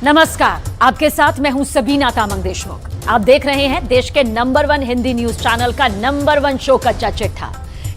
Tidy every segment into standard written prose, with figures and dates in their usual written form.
नमस्कार, आपके साथ मैं हूं सबीना तामंग देशमुख। आप देख रहे हैं देश के नंबर 1 हिंदी न्यूज चैनल का नंबर 1 शो कच्चा चिट्ठा।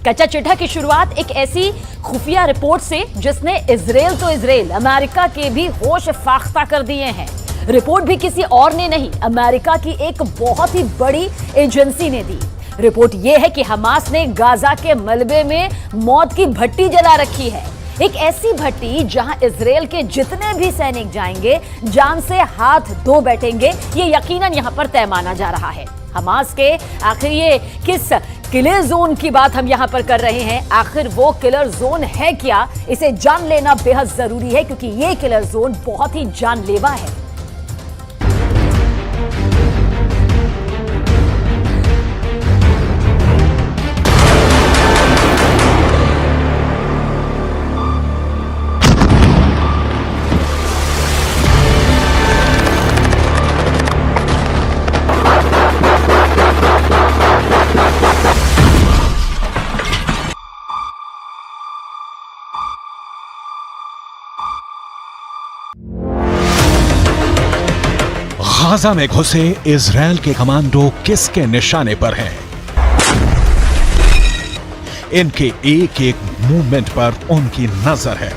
कच्चा चिट्ठा की शुरुआत एक ऐसी खुफिया रिपोर्ट से जिसने इजराइल अमेरिका के भी होश फाख्ता कर दिए हैं। रिपोर्ट भी किसी और ने नहीं, अमेरिका की एक बहुत ही बड़ी एजेंसी ने दी। रिपोर्ट यह है कि हमास ने गाजा के मलबे में मौत की भट्टी जला रखी है। एक ऐसी भट्टी जहां इजराइल के जितने भी सैनिक जाएंगे जान से हाथ धो बैठेंगे, ये यकीनन यहां पर तय माना जा रहा है। हमास के आखिर ये किस किलर जोन की बात हम यहां पर कर रहे हैं, आखिर वो किलर जोन है क्या, इसे जान लेना बेहद जरूरी है क्योंकि ये किलर जोन बहुत ही जानलेवा है। गाजा में घुसे इजराइल के कमांडो किसके निशाने पर हैं? इनके एक एक मूवमेंट पर उनकी नजर है।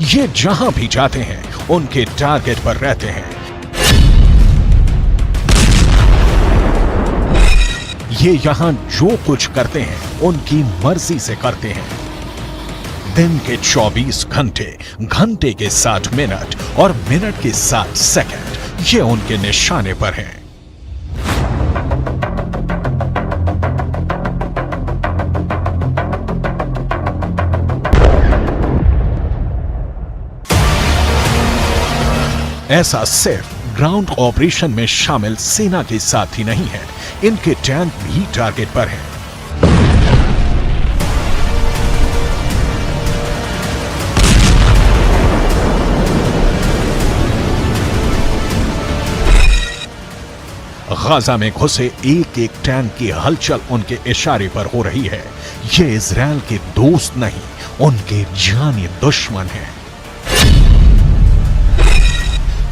ये जहां भी जाते हैं उनके टारगेट पर रहते हैं। ये यहां जो कुछ करते हैं उनकी मर्जी से करते हैं। दिन के 24 घंटे, घंटे के 60 मिनट और मिनट के 60 सेकंड ये उनके निशाने पर हैं। ऐसा सिर्फ ग्राउंड ऑपरेशन में शामिल सेना के साथ ही नहीं है, इनके टैंक भी टारगेट पर हैं। गाजा में घुसे एक एक टैंक की हलचल उनके इशारे पर हो रही है। ये इजराइल के दोस्त नहीं, उनके जानी दुश्मन हैं।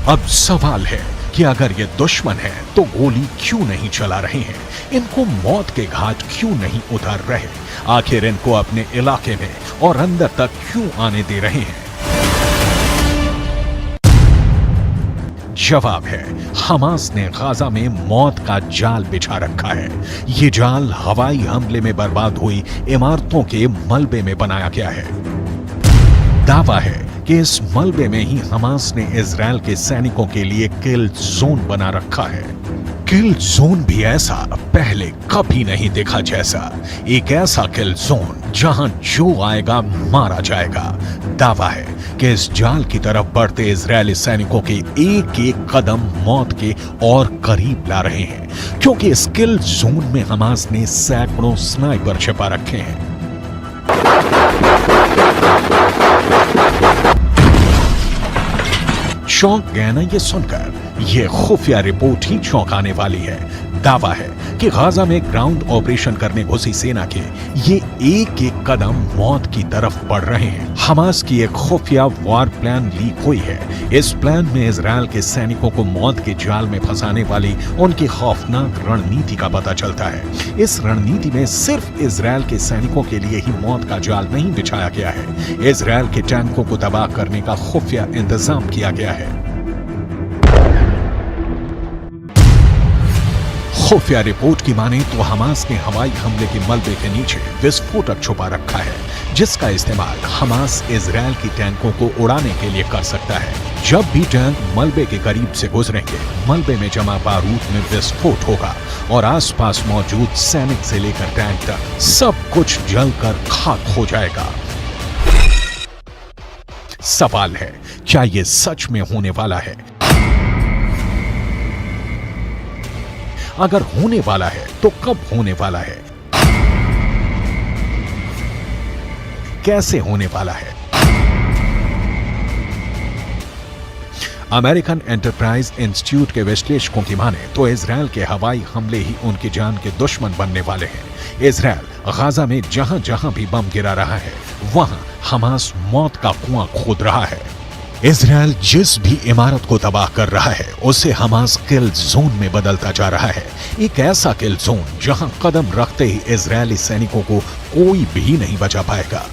अब सवाल है कि अगर ये दुश्मन है तो गोली क्यों नहीं चला रहे हैं, इनको मौत के घाट क्यों नहीं उतार रहे, आखिर इनको अपने इलाके में और अंदर तक क्यों आने दे रहे हैं? जवाब है, हमास ने गाजा में मौत का जाल बिछा रखा है। ये जाल हवाई हमले में बर्बाद हुई इमारतों के मलबे में बनाया गया है। दावा है कि इस मलबे में ही हमास ने इजराइल के सैनिकों के लिए किल जोन बना रखा है। किल जोन भी ऐसा पहले कभी नहीं देखा जैसा, एक ऐसा किल जोन जहां जो आएगा मारा जाएगा। दावा है कि इस जाल की तरफ बढ़ते इजरायली सैनिकों के एक एक कदम मौत के और करीब ला रहे हैं, क्योंकि इस किल जोन में हमास ने सैकड़ों स्नाइपर छिपा रखे हैं। चौंक गए ना ये सुनकर? ये खुफिया रिपोर्ट ही चौंकाने वाली है। दावा है कि गाजा में ग्राउंड ऑपरेशन करने घुसी सेना के ये एक एक कदम मौत की तरफ बढ़ रहे हैं। हमास की एक खुफिया वॉर प्लान लीक हुई है। इस प्लान में इजराइल के सैनिकों को मौत के जाल में फंसाने वाली उनकी खौफनाक रणनीति का पता चलता है। इस रणनीति में सिर्फ इजराइल के सैनिकों के लिए ही मौत का जाल नहीं बिछाया गया है, इजराइल के टैंकों को तबाह करने का खुफिया इंतजाम किया गया है। खुफिया रिपोर्ट की माने तो हमास ने हवाई हमले के मलबे के नीचे विस्फोटक छुपा रखा है, जिसका इस्तेमाल हमास इजराइल की टैंकों को उड़ाने के लिए कर सकता है। जब भी टैंक मलबे के करीब से गुजरेंगे, मलबे में जमा बारूद में विस्फोट होगा और आसपास मौजूद सैनिक से लेकर टैंक तक सब कुछ जलकर खाक हो जाएगा। सवाल है, क्या ये सच में होने वाला है? अगर होने वाला है तो कब होने वाला है, कैसे होने वाला है? अमेरिकन एंटरप्राइज इंस्टीट्यूट के विश्लेषकों की माने तो इजराइल के हवाई हमले ही उनकी जान के दुश्मन बनने वाले हैं। इजराइल गाजा में जहां जहां भी बम गिरा रहा है वहां हमास मौत का कुआं खोद रहा है। इजरायल जिस भी इमारत को तबाह कर रहा है उसे हमास किल जोन में बदलता जा रहा है। एक ऐसा किल जोन जहां कदम रखते ही इजरायली सैनिकों को कोई भी नहीं बचा पाएगा।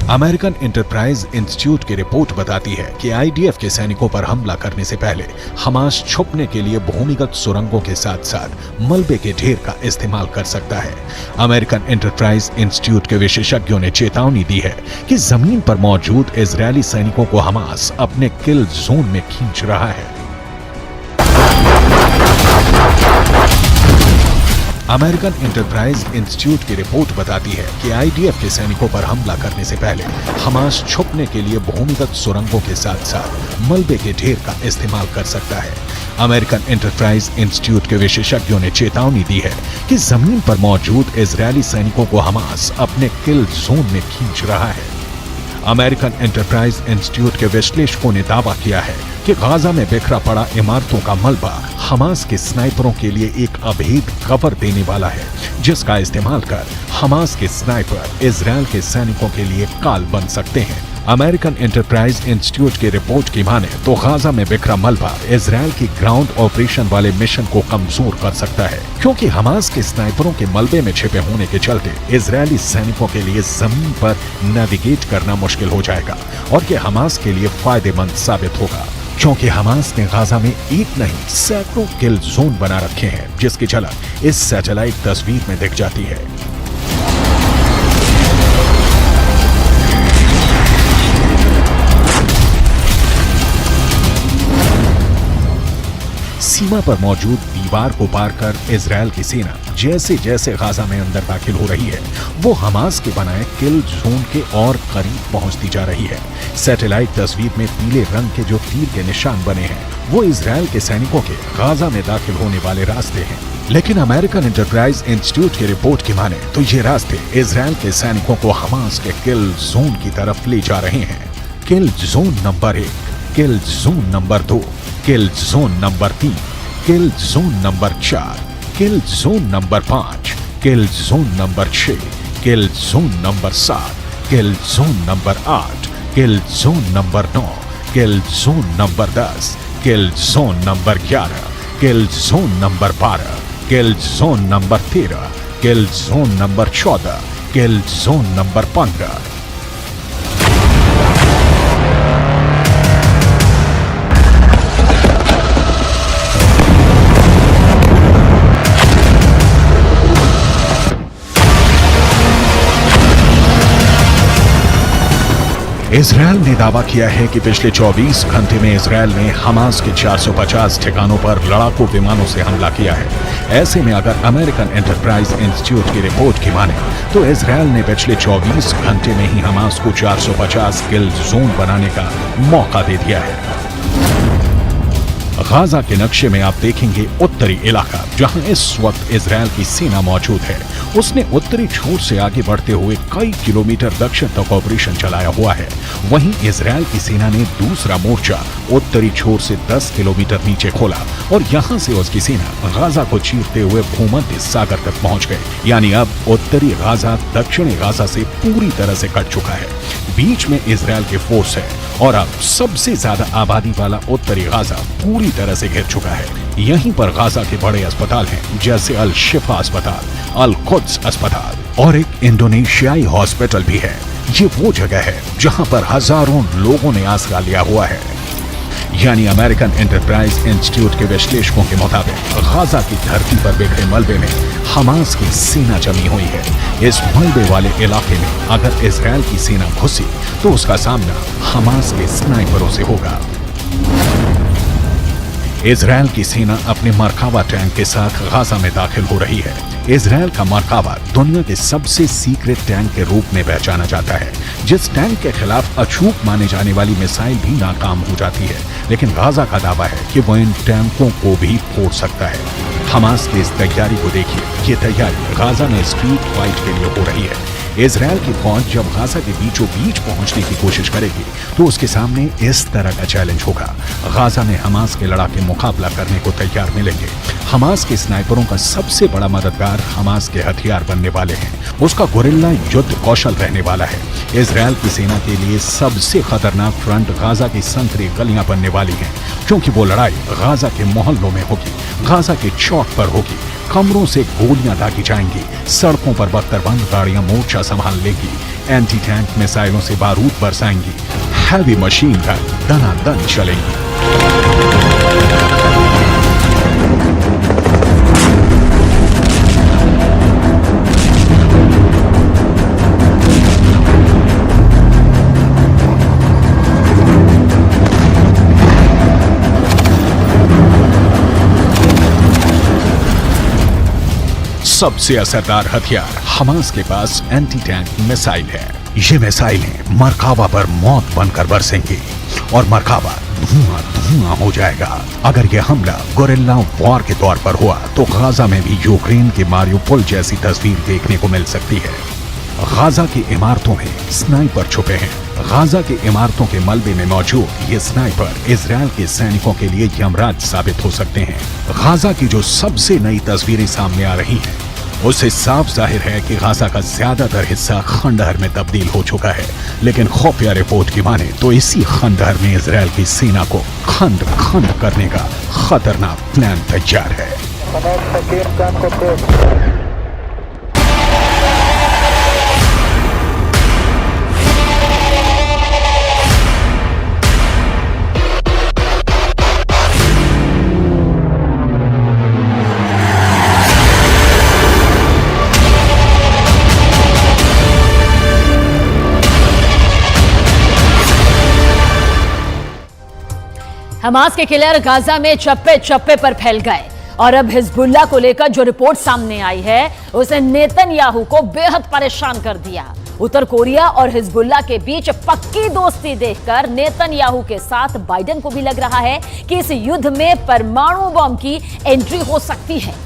अमेरिकन एंटरप्राइज इंस्टीट्यूट की रिपोर्ट बताती है कि आईडीएफ के सैनिकों पर हमला करने से पहले हमास छुपने के लिए भूमिगत सुरंगों के साथ साथ मलबे के ढेर का इस्तेमाल कर सकता है। अमेरिकन एंटरप्राइज इंस्टीट्यूट के विशेषज्ञों ने चेतावनी दी है कि जमीन पर मौजूद इजरायली सैनिकों को हमास अपने किल जोन में खींच रहा है। अमेरिकन एंटरप्राइज इंस्टीट्यूट की रिपोर्ट बताती है कि आईडीएफ के सैनिकों पर हमला करने से पहले हमास छुपने के लिए भूमिगत सुरंगों के साथ साथ मलबे के ढेर का इस्तेमाल कर सकता है। अमेरिकन एंटरप्राइज इंस्टीट्यूट के विशेषज्ञों ने चेतावनी दी है कि जमीन पर मौजूद इजरायली सैनिकों को हमास अपने किल जोन में खींच रहा है। अमेरिकन एंटरप्राइज इंस्टीट्यूट के विश्लेषकों ने दावा किया है कि गाजा में बिखरा पड़ा इमारतों का मलबा हमास के स्नाइपरों के लिए एक अभेद कवर देने वाला है, जिसका इस्तेमाल कर हमास के स्नाइपर इजरायल के सैनिकों के लिए काल बन सकते हैं। अमेरिकन एंटरप्राइज इंस्टीट्यूट की रिपोर्ट की माने तो गाजा में बिखरा मलबा इजरायल की ग्राउंड ऑपरेशन वाले मिशन को कमजोर कर सकता है, क्योंकि हमास के स्नाइपरों के मलबे में छिपे होने के चलते इजरायली सैनिकों के लिए जमीन पर नेविगेट करना मुश्किल हो जाएगा और ये हमास के लिए फायदेमंद साबित होगा, क्योंकि हमास ने गाजा में एक नहीं सैकड़ों किल जोन बना रखे हैं, जिसकी झलक इस सैटेलाइट तस्वीर में दिख जाती है। सीमा पर मौजूद दीवार को पार कर इजरायल की सेना जैसे जैसे गाजा में अंदर दाखिल हो रही है वो हमास के बनाए किल जोन के और करीब पहुंचती जा रही है। सैटेलाइट तस्वीर में पीले रंग के जो तीर के निशान बने हैं वो इजरायल के सैनिकों के गाजा में दाखिल होने वाले रास्ते हैं, लेकिन अमेरिकन एंटरप्राइज इंस्टीट्यूट की रिपोर्ट की माने तो ये रास्ते इजरायल के सैनिकों को हमास के किल जोन की तरफ ले जा रहे हैं। किल जोन नंबर 1, किल जोन नंबर 2, किल जोन नंबर 3, किल जोन नंबर 4, किल जोन नंबर 5, किल जोन नंबर 6, किल जोन नंबर 7, किल जोन नंबर 8, किल जोन नंबर 9, किल जोन नंबर 10, किल जोन नंबर 11, किल जोन नंबर 12, किल जोन नंबर 13, किल जोन नंबर 14, किल जोन नंबर 15। इजरायल ने दावा किया है कि पिछले 24 घंटे में Israel ने Hamas के 450 ठिकानों पर लड़ाकू विमानों से हमला किया है। ऐसे में अगर अमेरिकन एंटरप्राइज इंस्टीट्यूट की रिपोर्ट की माने तो इजरायल ने पिछले 24 घंटे में ही हमास को 450 किल जोन बनाने का मौका दे दिया है। गाजा के नक्शे में आप देखेंगे उत्तरी इलाका जहां इस वक्त इजरायल की सेना मौजूद है। उसने उत्तरी छोर से आगे बढ़ते हुए कई किलोमीटर दक्षिण तक ऑपरेशन चलाया हुआ है। वहीं इजरायल की सेना ने दूसरा मोर्चा उत्तरी छोर से 10 किलोमीटर नीचे खोला और यहां से उसकी सेना गाजा को चीरते हुए भूमध्य सागर तक पहुंच गई। यानी अब उत्तरी गाजा दक्षिणी गाजा से पूरी तरह से कट चुका है। बीच में इजरायल के फोर्स है और अब सबसे ज्यादा आबादी वाला उत्तरी गाजा पूरी तरह से घिर चुका है। यहीं पर गाजा के बड़े अस्पताल हैं जैसे अल शिफा अस्पताल, अल कुद्स अस्पताल और एक इंडोनेशियाई हॉस्पिटल भी है। ये वो जगह है जहां पर हजारों लोगों ने आसरा लिया हुआ है। यानी अमेरिकन एंटरप्राइज इंस्टीट्यूट के विश्लेषकों के मुताबिक गाजा की धरती पर बिखरे मलबे में हमास की सेना जमी हुई है। इस मलबे वाले इलाके में अगर इजरायल की सेना घुसी तो उसका सामना हमास के स्नाइपरों से होगा। इजरायल की सेना अपने मरकावा टैंक के साथ गाजा में दाखिल हो रही है। इजरायल का मरकावा दुनिया के सबसे सीक्रेट टैंक के रूप में पहचाना जाता है। जिस टैंक के खिलाफ अचूक माने जाने वाली मिसाइल भी नाकाम हो जाती है, लेकिन गाजा का दावा है कि वो इन टैंकों को भी फोड़ सकता है। हमास की इस तैयारी को देखिए। ये तैयारी गाजा में स्ट्रीट फाइट के लिए हो रही है। इजरायल की फौज जब गाजा के बीचों बीच पहुंचने की कोशिश करेगी तो उसके सामने इस तरह का चैलेंज होगा। गाजा में हमास के लड़ाके मुकाबला करने को तैयार मिलेंगे। हमास के स्नाइपरों का सबसे बड़ा मददगार हमास के हथियार बनने वाले हैं। उसका गोरिल्ला युद्ध कौशल रहने वाला है। इजरायल की सेना के लिए सबसे खतरनाक फ्रंट गाजा की संकरी गलियां बनने वाली हैं, क्योंकि वो लड़ाई गाजा के मोहल्लों में होगी, गाजा के चौक पर होगी। कमरों से गोलियां दागी जाएंगी, सड़कों पर बख्तरबंद गाड़ियां मोर्चा संभाल लेंगी, एंटी टैंक मिसाइलों से बारूद बरसाएंगी, हैवी मशीन गन दनादन चलेंगी। सबसे असरदार हथियार हमास के पास एंटी टैंक मिसाइल है। ये मिसाइलें मरकावा पर मौत बनकर बरसेंगी और मरकावा धुआं धुआं हो जाएगा। अगर यह हमला गोरिल्ला वॉर के तौर पर हुआ तो गाजा में भी यूक्रेन के मारियोपोल जैसी तस्वीर देखने को मिल सकती है। गाजा की इमारतों में स्नाइपर छुपे हैं। गाजा की इमारतों के मलबे में मौजूद ये स्नाइपर इजरायल के सैनिकों के लिए यमराज साबित हो सकते हैं। गाजा की जो सबसे नई तस्वीरें सामने आ रही हैं, उससे साफ जाहिर है कि गाजा का ज्यादातर हिस्सा खंडहर में तब्दील हो चुका है। लेकिन खुफिया रिपोर्ट की माने तो इसी खंडहर में इजरायल की सेना को खंड खंड करने का खतरनाक प्लान तैयार है। हमास के किलर गाजा में चप्पे चप्पे पर फैल गए और अब हिजबुल्लाह को लेकर जो रिपोर्ट सामने आई है उसे नेतन्याहू को बेहद परेशान कर दिया। उत्तर कोरिया और हिजबुल्लाह के बीच पक्की दोस्ती देखकर नेतन्याहू के साथ बाइडेन को भी लग रहा है कि इस युद्ध में परमाणु बम की एंट्री हो सकती है।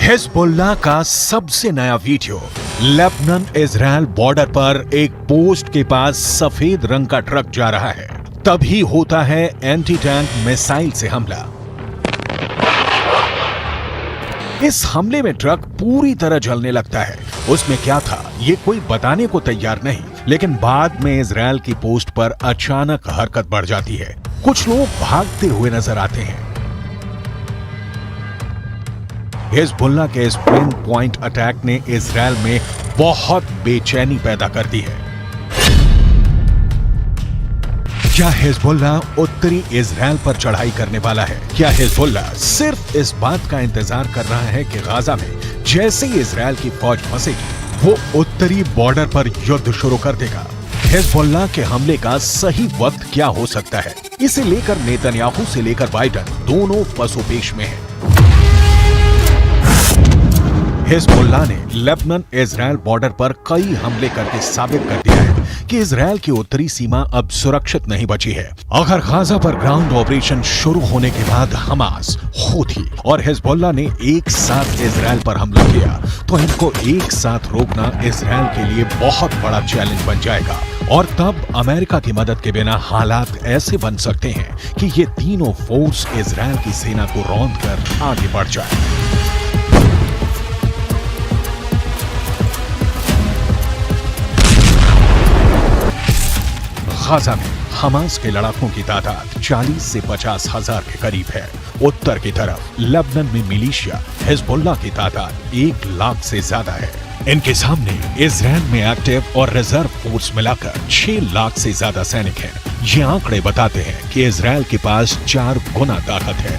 हिजबुल्लाह का सबसे नया वीडियो। लेबनान इजरायल बॉर्डर पर एक पोस्ट के पास सफेद रंग का ट्रक जा रहा है, तभी होता है एंटी टैंक मिसाइल से हमला। इस हमले में ट्रक पूरी तरह जलने लगता है। उसमें क्या था ये कोई बताने को तैयार नहीं, लेकिन बाद में इजरायल की पोस्ट पर अचानक हरकत बढ़ जाती है। कुछ लोग भागते हुए नजर आते हैं। हिजबुल्लाह के इस पिन पॉइंट अटैक ने इजरायल में बहुत बेचैनी पैदा कर दी है। क्या हिजबुल्लाह उत्तरी इजरायल पर चढ़ाई करने वाला है? क्या हिजबुल्लाह सिर्फ इस बात का इंतजार कर रहा है कि गाजा में जैसे ही इजरायल की फौज फंसेगी वो उत्तरी बॉर्डर पर युद्ध शुरू कर देगा? हिजबुल्लाह के हमले का सही वक्त क्या हो सकता है, इसे लेकर नेतन्याहू से लेकर बाइडेन दोनों पसोपेश में हैं। हिजबुल्लाह ने लेबनान इजरायल बॉर्डर पर कई हमले करके साबित कर दिया है कि इजरायल की उत्तरी सीमा अब सुरक्षित नहीं बची है। अगर गाजा पर ग्राउंड ऑपरेशन शुरू होने के बाद हमास, हूथी और हिजबुल्लाह ने एक साथ इजरायल पर हमला किया तो इनको एक साथ रोकना इजरायल के लिए बहुत बड़ा चैलेंज बन जाएगा। और तब अमेरिका की मदद के बिना हालात ऐसे बन सकते हैं कि ये तीनों फोर्स इजरायल की सेना को रौंद कर आगे बढ़ जाए। गाजा में हमास के लड़ाकों की तादाद 40 से 50 हजार के करीब है। उत्तर की तरफ लेबनान में मिलिशिया हिजबुल्लाह की तादाद 1 लाख से ज्यादा है। इनके सामने इजरायल में एक्टिव और रिजर्व फोर्स मिलाकर 6 लाख से ज्यादा सैनिक हैं। ये आंकड़े बताते हैं कि इजरायल के पास 4 गुना ताकत है।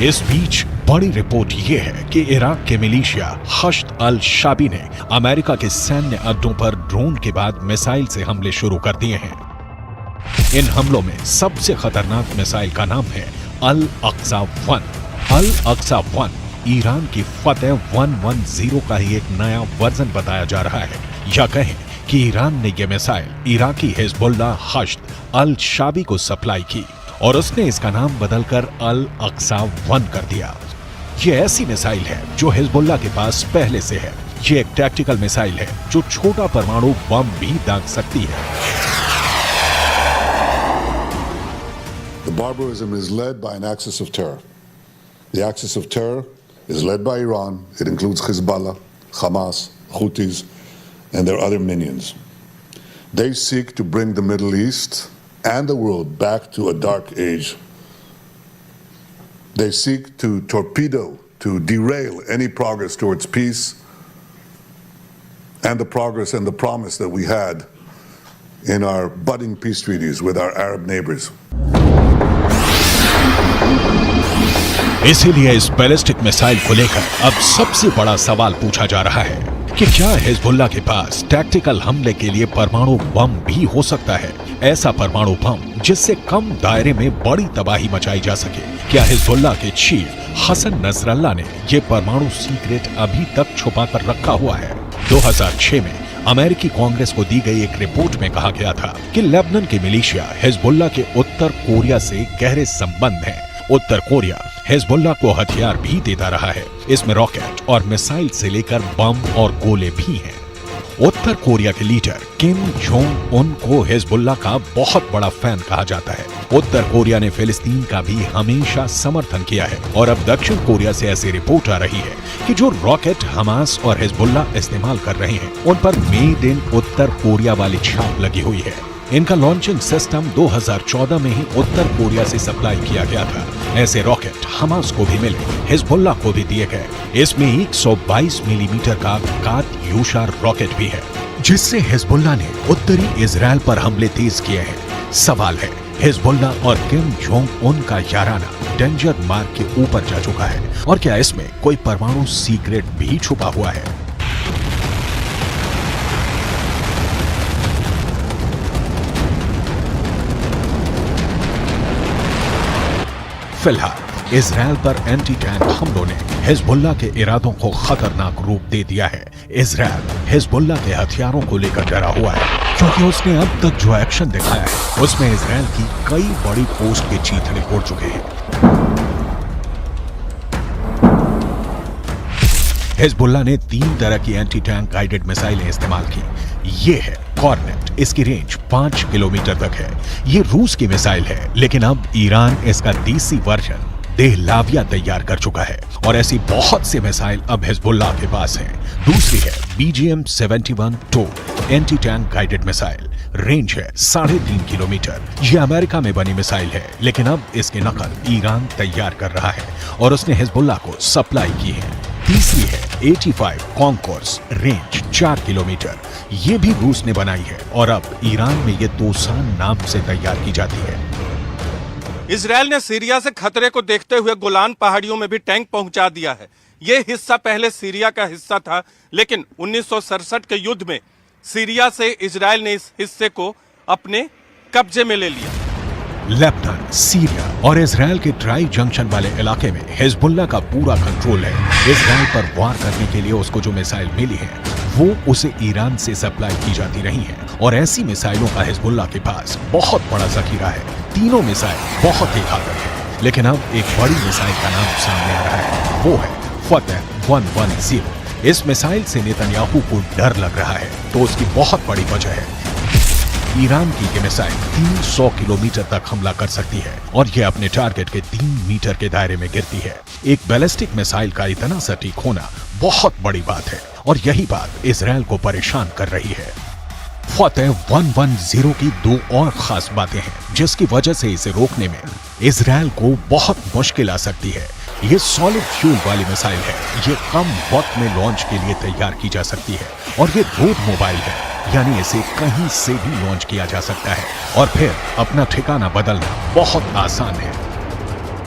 इस बीच बड़ी रिपोर्ट ये है कि इराक के मिलिशिया हश्द अल शाबी ने अमेरिका के सैन्य अड्डों पर ड्रोन के बाद मिसाइल से हमले शुरू कर दिए हैं। इन हमलों में सबसे खतरनाक मिसाइल का नाम है अल अक्सा 1। अल अक्सा 1 ईरान की फतेह 110 का ही एक नया वर्जन बताया जा रहा है, या कहें कि ईरान ने यह मिसाइल इराकी हिजबुल्लाह हश्द अल शाबी को सप्लाई की और उसने इसका नाम बदलकर अल अक्सा 1 कर दिया। ये ऐसी मिसाइल है जो हिजबुल्लाह के पास पहले से है। ये एक टैक्टिकल मिसाइल है जो छोटा परमाणु बम भी दाग सकती है। The barbarism is led by an axis of terror. The axis of terror is led by Iran. It includes Hezbollah, Hamas, Houthis, and their other minions. They seek to bring the Middle East and the world back to a dark age. They seek to torpedo, to derail any progress towards peace and the progress and the promise that we had in our budding peace treaties with our Arab neighbors. इसीलिए इस ballistic missile को लेकर अब सबसे बड़ा सवाल पूछा जा रहा है कि क्या हिजबुल्लाह के पास टैक्टिकल हमले के लिए परमाणु बम भी हो सकता है, ऐसा परमाणु बम जिससे कम दायरे में बड़ी तबाही मचाई जा सके। क्या हिजबुल्लाह के चीफ हसन नसरल्लाह ने ये परमाणु सीक्रेट अभी तक छुपा कर रखा हुआ है? 2006 में अमेरिकी कांग्रेस को दी गई एक रिपोर्ट में कहा गया था कि लेबनान के मिलिशिया हिजबुल्लाह के उत्तर कोरिया से गहरे संबंध हैं। उत्तर कोरिया हिजबुल्लाह को हथियार भी देता रहा है। इसमें रॉकेट और मिसाइल से लेकर बम और गोले भी हैं। उत्तर कोरिया के लीडर किम जोंग उन को हिजबुल्लाह का बहुत बड़ा फैन कहा जाता है। उत्तर कोरिया ने फिलिस्तीन का भी हमेशा समर्थन किया है और अब दक्षिण कोरिया से ऐसी रिपोर्ट आ रही है कि जो रॉकेट हमास और हिजबुल्लाह इस्तेमाल कर रहे हैं उन पर मेड इन उत्तर कोरिया वाली छाप लगी हुई है। इनका लॉन्चिंग सिस्टम 2014 में ही उत्तर कोरिया से सप्लाई किया गया था। ऐसे रॉकेट हमास को भी मिले, हिजबुल्लाह को भी दिए गए। इसमें 122 मिलीमीटर का कात्यूशा रॉकेट भी है, जिससे हिजबुल्लाह ने उत्तरी इजराइल पर हमले तेज किए हैं। सवाल है, हिजबुल्लाह और किम जोंग उन का याराना डेंजर मार्क के ऊपर जा चुका है और क्या इसमें कोई परमाणु सीक्रेट भी छुपा हुआ है? फिलहाल इजराइल पर एंटी टैंक हमलों ने हिजबुल्लाह के इरादों को खतरनाक रूप दे दिया है। इजराइल हिजबुल्लाह के हथियारों को लेकर डरा हुआ है क्योंकि उसने अब तक जो एक्शन दिखाया है उसमें इजराइल की कई बड़ी पोस्ट के चीथड़े उड़ चुके हैं। हिजबुल्लाह ने 3 तरह की एंटी टैंक गाइडेड मिसाइलें इस्तेमाल की। ये है कॉर्नेट, इसकी रेंज 5 किलोमीटर तक है। ये रूस की मिसाइल है, लेकिन अब ईरान इसका देसी वर्जन देहलाविया तैयार कर चुका है और ऐसी बहुत सी मिसाइल अब हिजबुल्लाह के पास हैं। दूसरी है BGM-71-2 anti tank guided missile, range है 3.5 किलोमीटर। ये अमेरिका में बनी मिसाइल है, लेकिन अब इसकी नकल ईरान तैयार कर रहा है और उसने हिजबुल्लाह को सप्लाई की है। तीसरी है 85 कॉन्कोर्स, रेंज 4 किलोमीटर। ये भी रूस ने बनाई है और अब ईरान में ये तोसान नाम से तैयार की जाती है। इजराइल ने सीरिया से खतरे को देखते हुए गोलान पहाड़ियों में भी टैंक पहुंचा दिया है। ये हिस्सा पहले सीरिया का हिस्सा था, लेकिन 1967 के युद्ध में सीरिया से इजराइल ने इस हिस्से को अपने कब्जे में ले लिया। लेबनान, सीरिया और इजराइल के ट्राई जंक्शन वाले इलाके में हिजबुल्लाह का पूरा कंट्रोल है। इजराइल पर वार करने के लिए उसको जो मिसाइल मिली है वो उसे ईरान से सप्लाई की जाती रही है और ऐसी मिसाइलों का हिजबुल्लाह के पास बहुत बड़ा जखीरा है। तीनों मिसाइल बहुत ही घातक है, लेकिन अब एक बड़ी मिसाइल का नाम सामने आ रहा है, वो है फतेह 110। इस मिसाइल से नेतन्याहू को डर लग रहा है, तो उसकी बहुत बड़ी वजह है ईरान की ये मिसाइल 300 किलोमीटर तक हमला कर सकती है और ये अपने टारगेट के 3 मीटर के दायरे में गिरती है। एक बैलिस्टिक मिसाइल का इतना सटीक होना बहुत बड़ी बात है और यही बात इजराइल को परेशान कर रही है। फतेह 110 की 2 और खास बातें हैं जिसकी वजह से इसे रोकने में इजराइल को बहुत मुश्किल आ सकती है। ये सॉलिड फ्यूल वाली मिसाइल है, ये कम वक्त में लॉन्च के लिए तैयार की जा सकती है और ये रोड मोबाइल है, यानी इसे कहीं से भी लॉन्च किया जा सकता है और फिर अपना ठिकाना बदलना बहुत आसान है।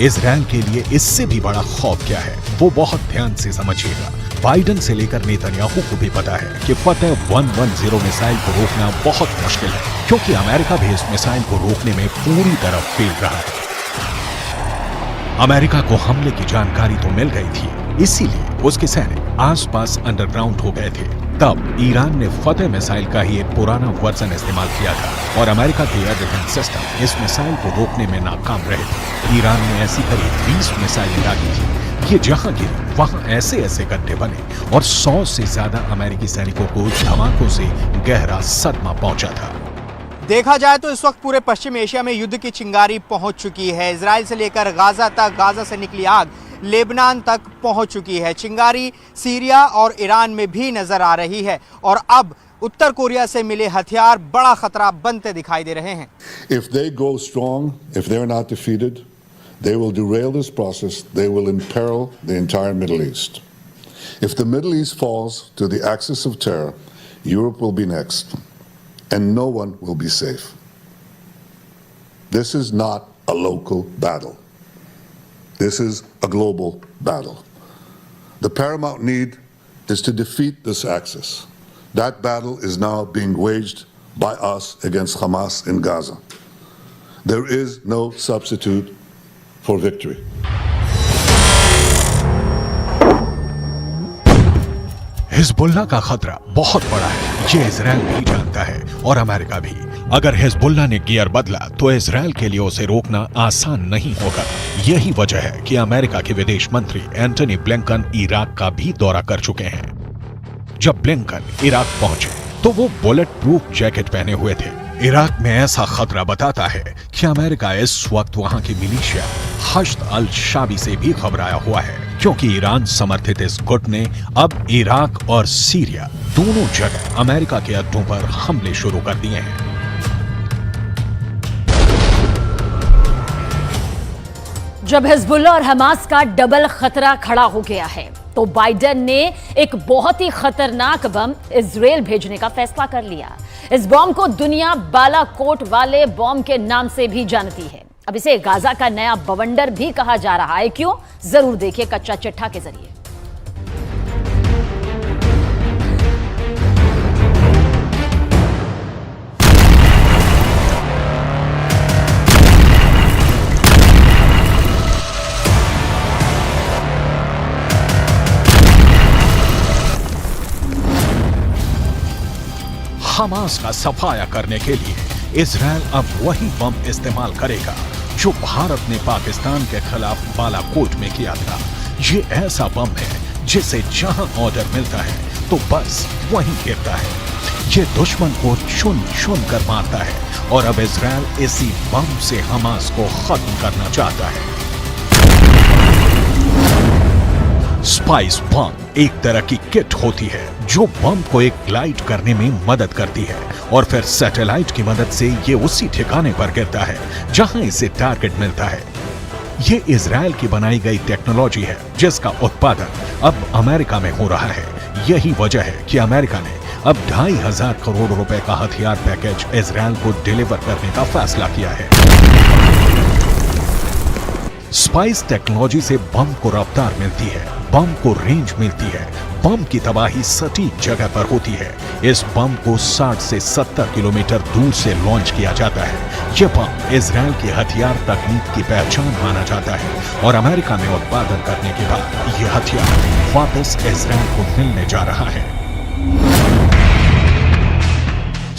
इजराइल के लिए इससे भी बड़ा खौफ क्या है, वो बहुत ध्यान से समझिएगा। बाइडेन से लेकर नेतन्याहू को भी पता है कि फतेह 110 मिसाइल को रोकना बहुत मुश्किल है, क्योंकि अमेरिका भी इस मिसाइल को रोकने में पूरी तरह फेल रहा है। अमेरिका को हमले की जानकारी तो मिल गई थी, इसीलिए उसके सैनिक आसपास अंडरग्राउंड हो गए थे। तब ईरान ने फतेह मिसाइल का ही एक पुराना वर्जन इस्तेमाल किया था और अमेरिका के एयर डिफेंस सिस्टम इस मिसाइल को रोकने में नाकाम रहे थे। ईरान ने ऐसी करीब 20 मिसाइलें दागी थी। ये जहां गिरी वहां ऐसे ऐसे गड्ढे बने और 100 से ज्यादा अमेरिकी सैनिकों को धमाकों से गहरा सदमा पहुंचा था। देखा जाए तो इस वक्त पूरे पश्चिम एशिया में युद्ध की चिंगारी पहुंच चुकी है। इजराइल से लेकर गाजा तक, गाजा से निकली आग लेबनान तक पहुंच चुकी है। चिंगारी सीरिया और ईरान में भी नजर आ रही है और अब उत्तर कोरिया से मिले हथियार बड़ा खतरा बनते दिखाई दे रहे हैं। If they go strong, if they're not defeated, they will derail this process. They will imperil the entire Middle East. If the Middle East falls to the axis of terror, Europe will be next, and no one will be safe. This is not a local battle. This is a global battle. The paramount need is to defeat this axis. That battle is now being waged by us against Hamas in Gaza. There is no substitute for victory. Hezbollah का खतरा बहुत बड़ा है, ये Israel भी जानता है और अमेरिका भी। अगर हिजबुल्लाह ने गियर बदला तो इजराइल के लिए उसे रोकना आसान नहीं होगा। यही वजह है कि अमेरिका के विदेश मंत्री एंटनी ब्लिंकन इराक का भी दौरा कर चुके हैं। जब ब्लिंकन इराक पहुंचे तो वो बुलेट प्रूफ जैकेट पहने हुए थे। इराक में ऐसा खतरा बताता है कि अमेरिका इस वक्त वहां की मिलिशिया हश्द अल शाबी से भी घबराया हुआ है, क्योंकि ईरान समर्थित इस गुट ने अब इराक और सीरिया दोनों जगह अमेरिका के अड्डों पर हमले शुरू कर दिए हैं। जब हिजबुल्लाह और हमास का डबल खतरा खड़ा हो गया है तो बाइडेन ने एक बहुत ही खतरनाक बम इजराइल भेजने का फैसला कर लिया। इस बम को दुनिया बालाकोट वाले बम के नाम से भी जानती है। अब इसे गाजा का नया बवंडर भी कहा जा रहा है। क्यों? जरूर देखिए कच्चा चिट्ठा के जरिए। हमास का सफाया करने के लिए इजराइल अब वही बम इस्तेमाल करेगा जो भारत ने पाकिस्तान के खिलाफ बालाकोट में किया था। ये ऐसा बम है जिसे जहां ऑर्डर मिलता है तो बस वहीं गिरता है। ये दुश्मन को चुन चुन कर मारता है और अब इजराइल इसी बम से हमास को खत्म करना चाहता है। स्पाइस बम एक तरह की किट होती है जो बम को एक ग्लाइड करने में मदद करती है और फिर सैटेलाइट की मदद से ये उसी ठिकाने पर गिरता है जहां इसे टारगेट मिलता है। ये इजराइल की बनाई गई टेक्नोलॉजी है जिसका उत्पादन अब अमेरिका में हो रहा है। यही वजह है कि अमेरिका ने अब 2,500 करोड़ रुपए का हथियार पैकेज इजराइल को डिलीवर करने का फैसला किया है। स्पाइस टेक्नोलॉजी से बम को रफ्तार मिलती है, बम को रेंज मिलती है, बम की तबाही सटीक जगह पर होती है। इस बम को 60 से 70 किलोमीटर दूर से लॉन्च किया जाता है। यह बम इजराइल की हथियार तकनीक की पहचान माना जाता है और अमेरिका में उत्पादन करने के बाद यह हथियार वापस इजराइल को मिलने जा रहा है।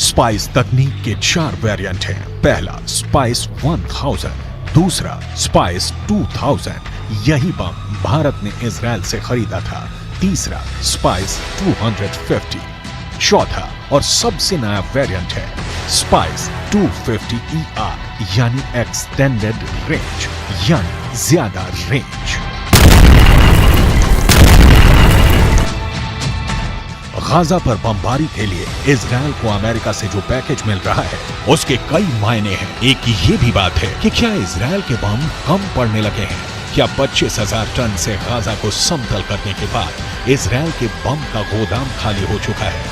स्पाइस तकनीक के 4 वेरिएंट हैं। पहला स्पाइस 1000, दूसरा स्पाइस 2000, यही बम भारत ने इजराइल से खरीदा था। तीसरा स्पाइस 250, चौथा और सबसे नया वेरिएंट है स्पाइस 250ER यानी एक्सटेंडेड रेंज, यानी ज्यादा रेंज। गाजा पर बमबारी के लिए इजराइल को अमेरिका से जो पैकेज मिल रहा है उसके कई मायने हैं। एक ये भी बात है कि क्या इजराइल के बम कम पड़ने लगे हैं? क्या 25,000 टन से गाजा को समतल करने के बाद इजराइल के बम का गोदाम खाली हो चुका है?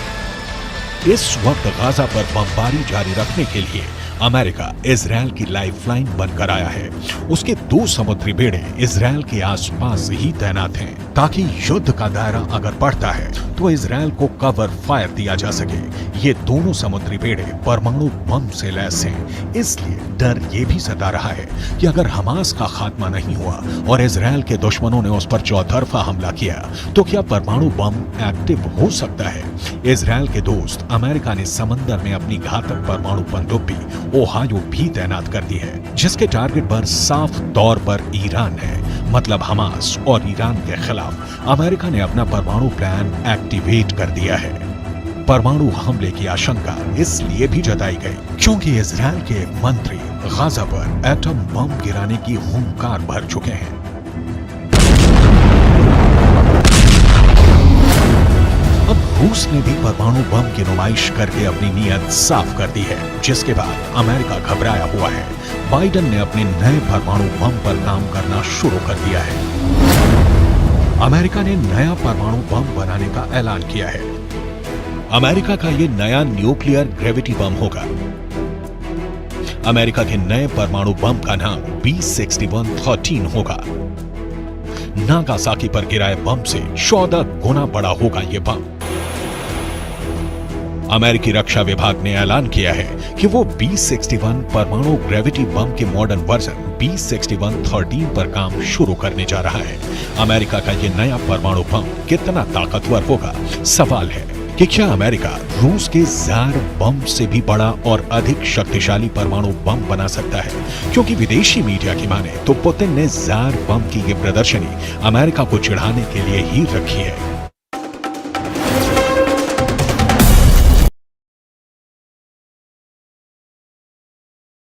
इस वक्त गाजा पर बमबारी जारी रखने के लिए अमेरिका इजराइल की लाइफलाइन बनकर आया है। उसके 2 समुद्री बेड़े इजराइल के आसपास ही तैनात हैं ताकि युद्ध का दायरा अगर बढ़ता है तो इजराइल को कवर फायर दिया जा सके। ये दोनों समुद्री बेड़े परमाणु बम से लैस हैं, इसलिए डर ये भी सता रहा है कि अगर हमास का खात्मा नहीं हुआ और इजराइल के दुश्मनों ने उस पर चौतरफा हमला किया तो क्या परमाणु बम एक्टिव हो सकता है? इजराइल के दोस्त अमेरिका ने समंदर में अपनी घातक परमाणु पनडुब्बी ओहायो भी तैनात कर दी है, जिसके टारगेट पर साफ तौर पर ईरान है। मतलब हमास और ईरान के खिलाफ अमेरिका ने अपना परमाणु प्लान एक्टिवेट कर दिया है। परमाणु हमले की आशंका इसलिए भी जताई गई क्योंकि इजराइल के एक मंत्री गाजा पर एटम बम गिराने की हुंकार भर चुके हैं। अब रूस ने भी परमाणु बम की नुमाइश करके अपनी नीयत साफ कर दी है, जिसके बाद अमेरिका घबराया हुआ है। बाइडेन ने अपने नए परमाणु बम पर काम करना शुरू कर दिया है। अमेरिका ने नया परमाणु बम बनाने का ऐलान किया है। अमेरिका का ये नया न्यूक्लियर ग्रेविटी बम होगा। अमेरिका के नए परमाणु बम का नाम B6113 होगा। नागासाकी पर गिराए बम से 14 गुना बड़ा होगा ये बम। अमेरिकी रक्षा विभाग ने ऐलान किया है कि वो B61 परमाणु ग्रेविटी बम के मॉडर्न वर्जन B6113 पर काम शुरू करने जा रहा है। अमेरिका का ये नया परमाणु बम कितना ताकतवर होगा? सवाल है कि क्या अमेरिका रूस के जार बम से भी बड़ा और अधिक शक्तिशाली परमाणु बम बना सकता है? क्योंकि विदेशी मीडिया की माने तो पुतिन ने जार बम की ये प्रदर्शनी अमेरिका को चिढ़ाने के लिए ही रखी है।